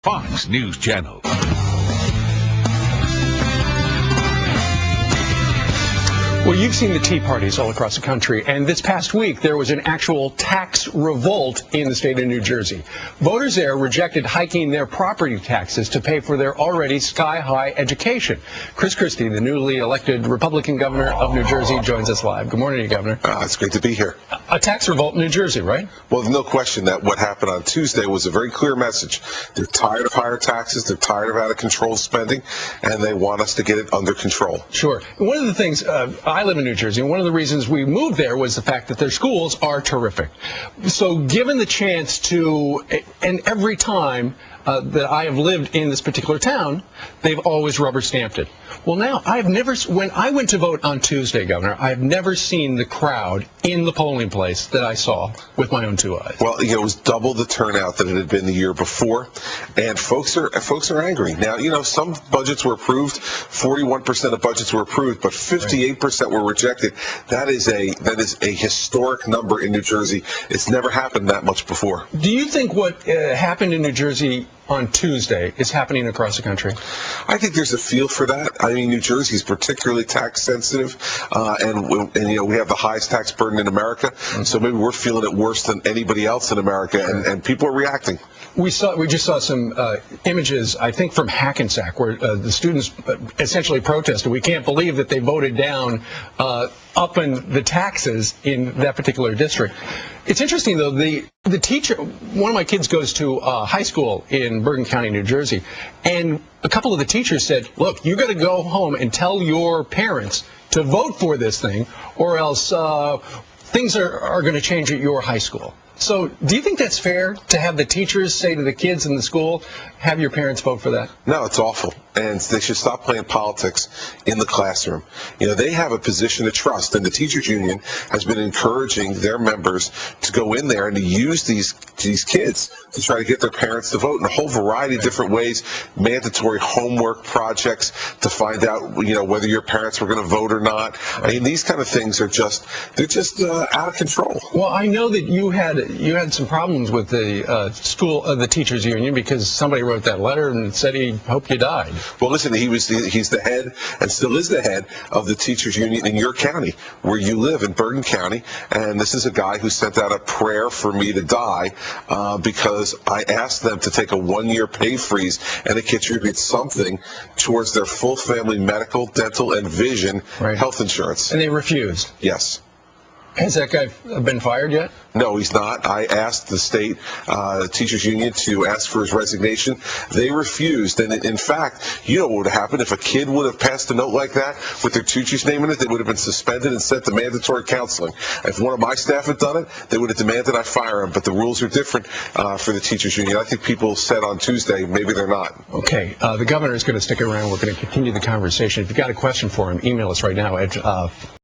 Fox News Channel. Well, you've seen the tea parties all across the country, and this past week there was an actual tax revolt in the state of New Jersey. Voters there rejected hiking their property taxes to pay for their already sky-high education. Christie, the newly elected Republican governor of New Jersey, joins us live. Good morning to you, Governor. It's great to be here. A tax revolt in New Jersey, right? Well, there's no question that what happened on Tuesday was a very clear message. They're tired of higher taxes, they're tired of out-of-control spending, and they want us to get it under control. Sure. One of the things, I live in New Jersey, and one of the reasons we moved there was the fact that their schools are terrific. So given the chance to, and every time that I have lived in this particular town, they've always rubber stamped it. Well, now, when I went to vote on Tuesday, Governor, I've never seen the crowd in the polling place that I saw with my own two eyes. Well, it was double the turnout that it had been the year before, and folks are angry. Now, some budgets were approved, 41% of budgets were approved, but 58% were rejected. That is a historic number in New Jersey. It's never happened that much before. Do you think what happened in New Jersey on Tuesday is happening across the country? I think there's a feel for that. I mean, New Jersey is particularly tax sensitive, and we have the highest tax burden in America, so maybe we're feeling it worse than anybody else in America, and people are reacting. We just saw some images, I think, from Hackensack, where the students essentially protested. We can't believe that they voted down upping the taxes in that particular district. It's interesting, though, the teacher, one of my kids goes to high school in Bergen County, New Jersey, and a couple of the teachers said, look, you got to go home and tell your parents to vote for this thing, or else things are going to change at your high school. So do you think that's fair to have the teachers say to the kids in the school, have your parents vote for that? No, it's awful. And they should stop playing politics in the classroom. They have a position of trust, and the teachers union has been encouraging their members to go in there and to use these kids to try to get their parents to vote in a whole variety of different ways, mandatory homework projects to find out, whether your parents were going to vote or not. I mean, these kind of things are just out of control. Well, I know that you had some problems with the teachers union because somebody wrote that letter and said he hoped you died. Well, listen, he's the head and still is the head of the teachers union in your county, where you live in Bergen County, and this is a guy who sent out a prayer for me to die because I asked them to take a one-year pay freeze and to contribute something towards their full family medical, dental, and vision health insurance. And they refused? Yes. Has that guy been fired yet? No, he's not. I asked the state teachers union to ask for his resignation. They refused. And in fact, you know what would have happened if a kid would have passed a note like that with their teacher's name in it? They would have been suspended and sent to mandatory counseling. If one of my staff had done it, they would have demanded I fire him. But the rules are different for the teachers union. I think people said on Tuesday, maybe they're not. Okay. The governor is going to stick around. We're going to continue the conversation. If you've got a question for him, email us right now at